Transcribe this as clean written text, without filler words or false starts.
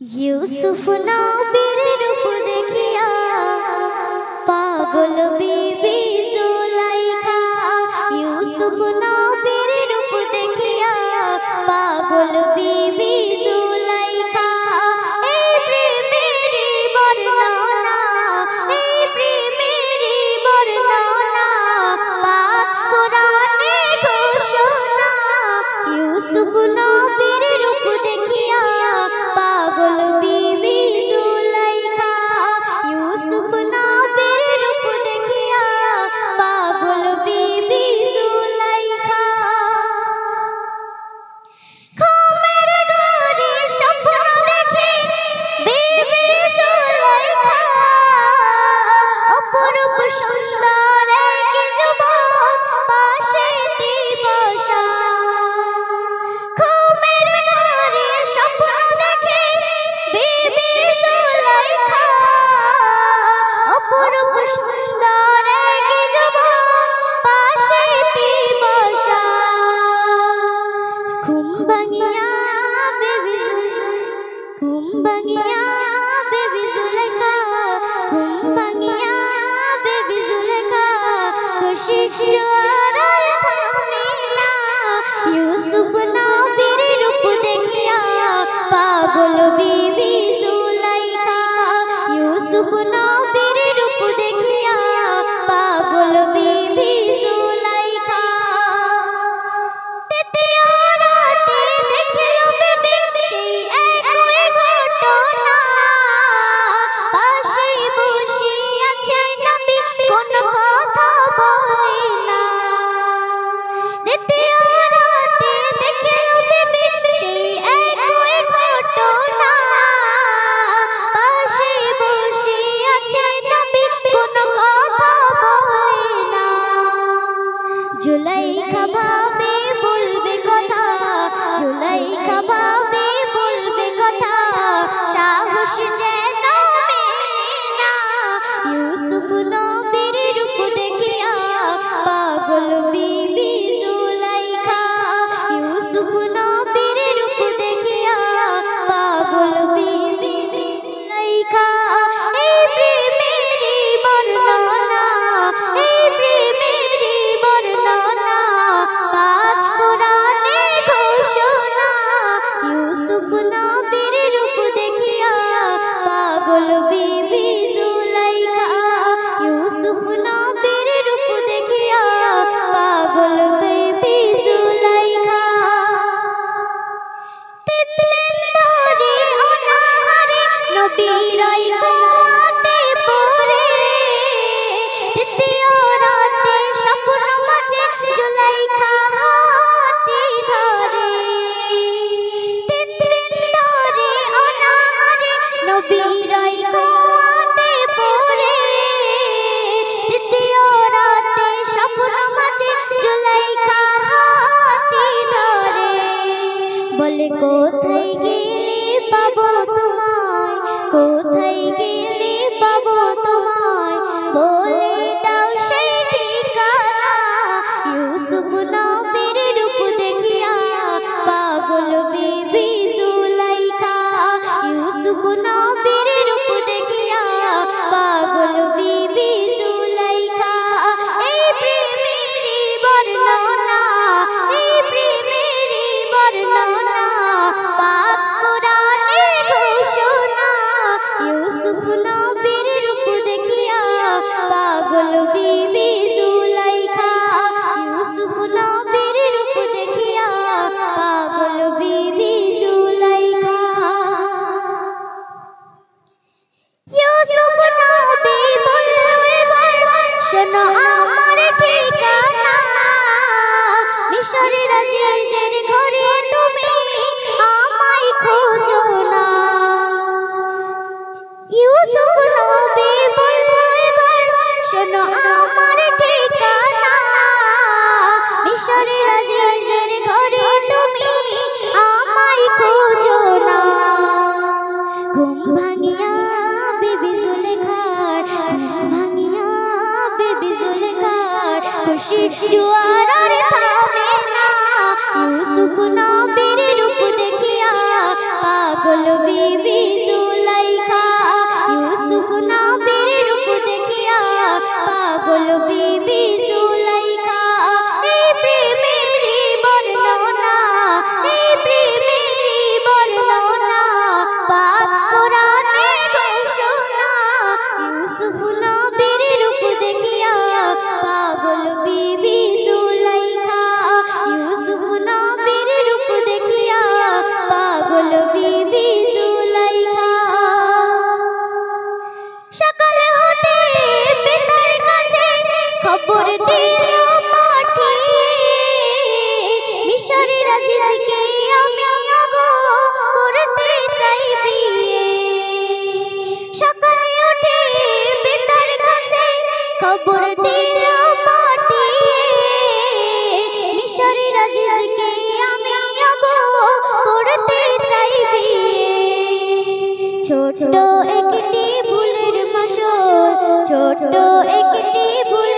यूसुफ नबीर रूप देखिया पागल बीबी जुलाइखा। यूसुफ नबीर रूप देखिया पागल बीबी जुलाइखा। এই প্রেমেরই বর্ণনা, এই প্রেমেরই বর্ণনা পাক কোরআনে ঘোষণা। यूसुफ नबीर रूप देखिया पागल बीबी जुलाइखा। यूसुफ नबीर रूप देखिया पागल बीबी जुलाइखा। घुमेर घरे स्वप्न देखे बीबी जुलाइखा। অপরূপ সুন্দর এক যুবক পাশেতে বসা। ঘুমের ঘরে স্বপ্ন দেখে বিবি জুলাইখা। অপরূপ সুন্দর এক যুবক পাশেতে বসা। ঘুম ভাঙিয়া বিবি জুলাইখা। ঘুম ভাঙিয়া বিবি জুলাইখা। খুশির জোয়ার আর থামে না। यूसुफ नबीर रूप देखिया पागल बीबी जुलाइखा। यूसुफ नबीर रूप देखिया पागल बीबी जुलाइखा। तृतीय राते देखल बीबी সেই একই ঘটনা। পাশে বসে আছে নবী কোনো কথা বলে না। তৃতীয় রাতে দেখল বিবি সেই একই ঘটনা। পাশে বসে আছে নবী কোনো কথা বলে না। জুলাইখা ভাবে বলবে কথা, জুলাইখা ভাবে বলবে কথা, সাহস যেন মেলে না। यूसुफ नबीर रूप देखिया पागल बीबी जुलाइखा। यूसुफ नबीर रूप देखिया पागल बीबी जुलाइखा। এই প্রেমেরই বর্ণনা, এই প্রেমেরই বর্ণনা পাক কোরআনে ঘোষণা। यूसुफ नबीर रूप देखिया पागल बीबी जुलाइखा। यूसुफ नबीर रूप देखिया पागल बीबी जुलाइखा। তিন দিন ধরে অনাহারে নবীর কুয়াতে পড়ে। তৃতীয় রাতে স্বপ্ন মাঝে জুলাইখা হাতে ধরে। তিন দিন ধরে অনাহারে নবীর কুয়াতে পড়ে। তৃতীয় রাতে স্বপ্ন মাঝে জুলাইখা হাতে ধরে। বলে কোথায় গেলে পাবো তোমায়, কোথায় গেলে পাবো তোমায়, বলে দাও সেই ঠিকানা। यूसुफ नबीर रूप देखिया पागल बीबी जुलाइखा। यूसुफ नबीर रूप देखिया पागल बीबी जुलाइखा। এই প্রেমেরই বর্ণনা, এই প্রেমেরই বর্ণনা পাক কোরআনে ঘোষণা। यूसुफ नबीर रूप देखिया पागल बीबी जुलाइखा। यूसुफ नबीर रूप देखिया पागल बीबी जुलाइखा। यूसुफ नबी বলল এবার শোনো আমার ঠিকানা। মিশরের আজিজের ঘরে তুমি আমায় খোঁজো না। यूसुफ नबी বলল এবার শোনো আমার ঠিকানা। মিশরের আজিজের ঘরে তুমি আমায় খোঁজো না। ঘুম ভাঙিয়া বিবি জুলাইখার, ঘুম ভাঙিয়া বিবি জুলাইখার খুশির জোয়ার আর থামে না। यूसुफ नबीर रूप देखिया पागल बीबी ছোট্ট একটি ভুলের মাসল, ছোট্ট একটি ভুল